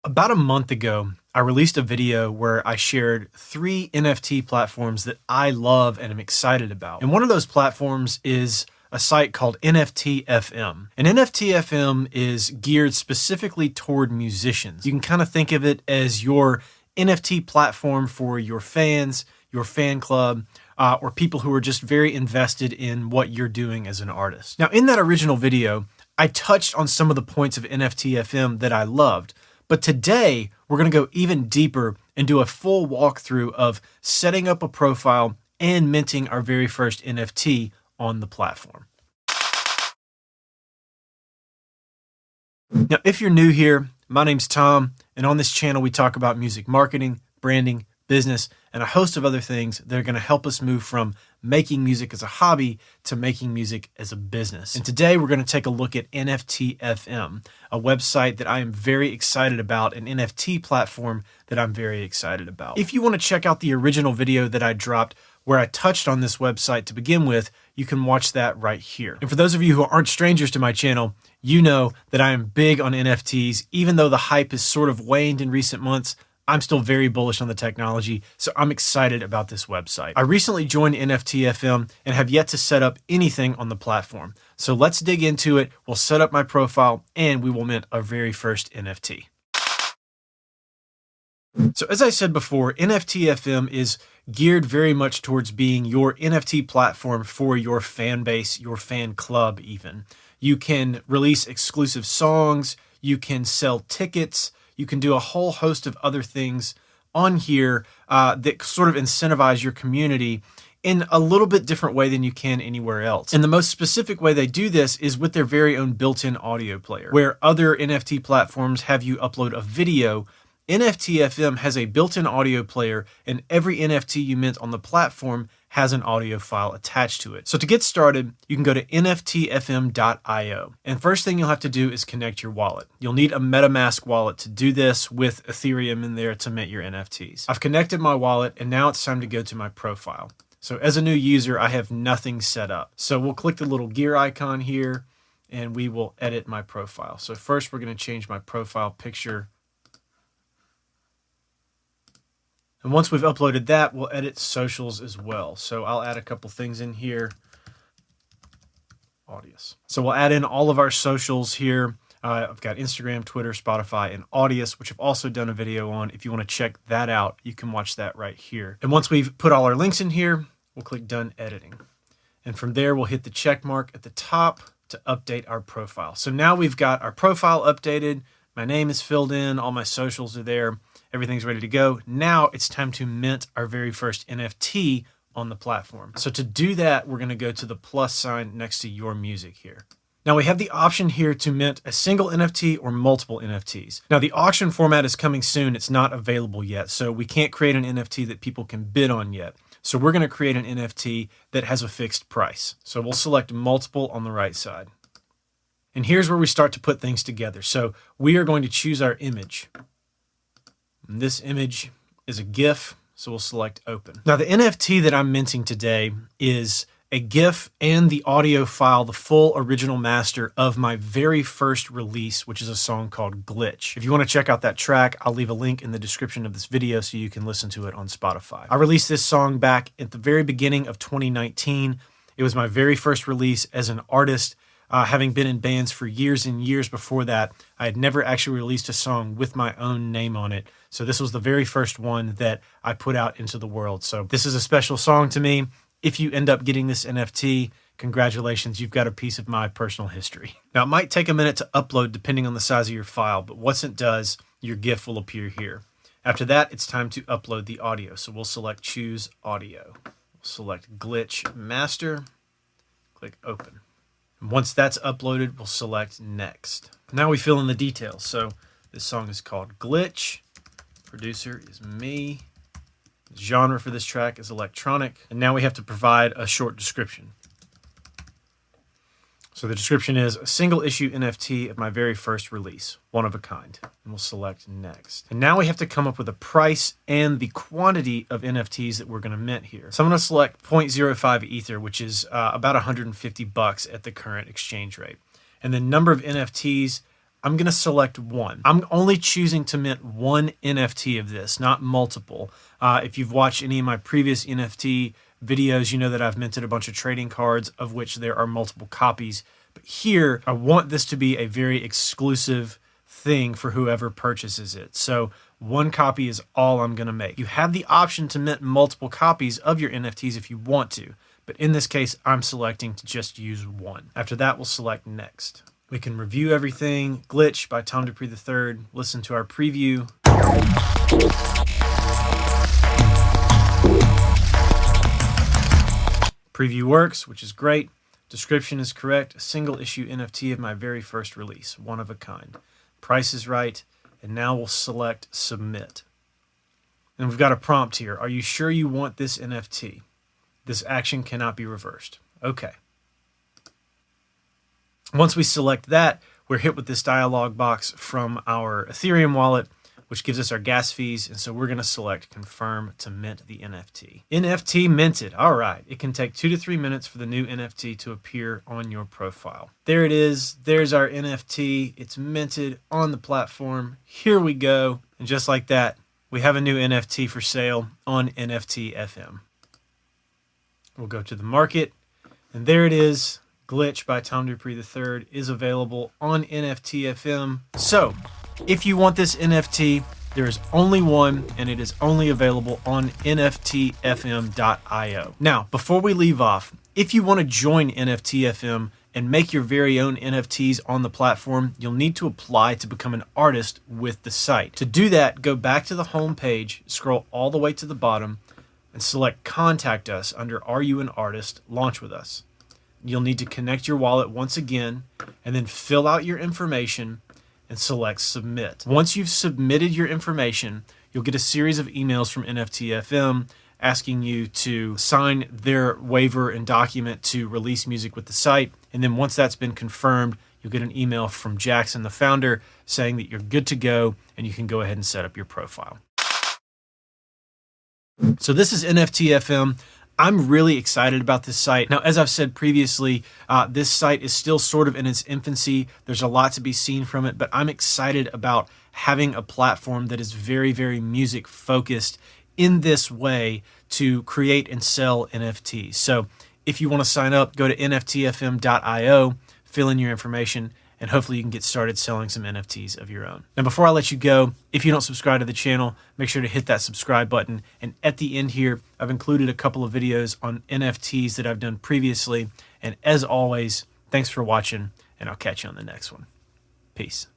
About a month ago, I released a video where I shared 3 NFT platforms that I love and am excited about. And one of those platforms is a site called NFT FM. And NFT FM is geared specifically toward musicians. You can kind of think of it as your NFT platform for your fans, your fan club, or people who are just very invested in what you're doing as an artist. Now, in that original video, I touched on some of the points of NFT FM that I loved. But today, we're going to go even deeper and do a full walkthrough of setting up a profile and minting our very first NFT on the platform. Now, if you're new here, my name's Tom, and on this channel, we talk about music marketing, branding, business, and a host of other things that are going to help us move from making music as a hobby to making music as a business. And today we're going to take a look at NFT FM, a website that I am very excited about, an NFT platform that I'm very excited about. If you want to check out the original video that I dropped where I touched on this website to begin with, you can watch that right here. And for those of you who aren't strangers to my channel, you know that I am big on NFTs. Even though the hype has sort of waned in recent months, I'm still very bullish on the technology, so I'm excited about this website. I recently joined NFT FM and have yet to set up anything on the platform. So let's dig into it. We'll set up my profile and we will mint our very first NFT. So as I said before, NFT FM is geared very much towards being your NFT platform for your fan base, your fan club even. You can release exclusive songs, you can sell tickets, you can do a whole host of other things on here that sort of incentivize your community in a little bit different way than you can anywhere else. And the most specific way they do this is with their very own built-in audio player. Where other NFT platforms have you upload a video, NFT FM has a built-in audio player, and every NFT you mint on the platform has an audio file attached to it. So to get started, you can go to nftfm.io. And first thing you'll have to do is connect your wallet. You'll need a MetaMask wallet to do this with Ethereum in there to mint your NFTs. I've connected my wallet, and now it's time to go to my profile. So as a new user, I have nothing set up. So we'll click the little gear icon here, and we will edit my profile. So first we're going to change my profile picture. And once we've uploaded that, we'll edit socials as well. So I'll add a couple things in here. Audius. So we'll add in all of our socials here. I've got Instagram, Twitter, Spotify, and Audius, which I've also done a video on. If you want to check that out, you can watch that right here. And once we've put all our links in here, we'll click Done Editing. And from there, we'll hit the check mark at the top to update our profile. So now we've got our profile updated. My name is filled in. All my socials are there. Everything's ready to go. Now it's time to mint our very first NFT on the platform. So to do that, we're going to go to the plus sign next to your music here. Now we have the option here to mint a single NFT or multiple NFTs. Now the auction format is coming soon. It's not available yet. So we can't create an NFT that people can bid on yet. So we're going to create an NFT that has a fixed price. So we'll select multiple on the right side. And here's where we start to put things together. So we are going to choose our image. And this image is a GIF, so we'll select open. Now the NFT that I'm minting today is a GIF and the audio file, the full original master of my very first release, which is a song called Glitch. If you want to check out that track, I'll leave a link in the description of this video so you can listen to it on Spotify. I released this song back at the very beginning of 2019. It was my very first release as an artist. Having been in bands for years and years before that, I had never actually released a song with my own name on it. So this was the very first one that I put out into the world. So this is a special song to me. If you end up getting this NFT, congratulations, you've got a piece of my personal history. Now, it might take a minute to upload depending on the size of your file, but once it does, your GIF will appear here. After that, it's time to upload the audio. So we'll select Choose Audio. We'll select Glitch Master, click Open. Once that's uploaded, we'll select Next. Now we fill in the details. So this song is called Glitch. Producer is me. The genre for this track is electronic. And now we have to provide a short description. So the description is a single issue NFT of my very first release, one of a kind. And we'll select Next. And now we have to come up with a price and the quantity of NFTs that we're going to mint here. So I'm going to select 0.05 Ether, which is about $150 at the current exchange rate. And the number of NFTs, I'm going to select one. I'm only choosing to mint one NFT of this, not multiple. If you've watched any of my previous NFT videos, you know that I've minted a bunch of trading cards of which there are multiple copies. But here, I want this to be a very exclusive thing for whoever purchases it. So one copy is all I'm going to make. You have the option to mint multiple copies of your NFTs if you want to. But in this case, I'm selecting to just use one. After that, we'll select next. We can review everything. Glitch by Tom DuPree III. Listen to our preview. Preview works, which is great. Description is correct. A single issue NFT of my very first release. One of a kind. Price is right. And now we'll select submit. And we've got a prompt here. Are you sure you want this NFT? This action cannot be reversed. Okay. Once we select that, we're hit with this dialog box from our Ethereum wallet, which gives us our gas fees. And so we're going to select confirm to mint the NFT. NFT minted. All right. It can take 2 to 3 minutes for the new NFT to appear on your profile. There it is. There's our NFT. It's minted on the platform. Here we go. And just like that, we have a new NFT for sale on NFT FM. We'll go to the market. And there it is. Glitch by Tom DuPree III is available on NFT FM. So, if you want this NFT, there is only one, and it is only available on NFTFM.io. Now, before we leave off, if you want to join NFT FM and make your very own NFTs on the platform, you'll need to apply to become an artist with the site. To do that, go back to the home page, scroll all the way to the bottom, and select Contact Us under Are You an Artist? Launch with Us. You'll need to connect your wallet once again, and then fill out your information and select Submit. Once you've submitted your information, you'll get a series of emails from NFTFM asking you to sign their waiver and document to release music with the site. And then once that's been confirmed, you'll get an email from Jackson, the founder, saying that you're good to go and you can go ahead and set up your profile. So this is NFTFM. I'm really excited about this site. Now, as I've said previously, this site is still sort of in its infancy. There's a lot to be seen from it, but I'm excited about having a platform that is very, very music focused in this way to create and sell NFTs. So if you want to sign up, go to NFTFM.io, fill in your information, and hopefully you can get started selling some NFTs of your own. Now, before I let you go, if you don't subscribe to the channel, make sure to hit that subscribe button. And at the end here, I've included a couple of videos on NFTs that I've done previously. And as always, thanks for watching, and I'll catch you on the next one. Peace.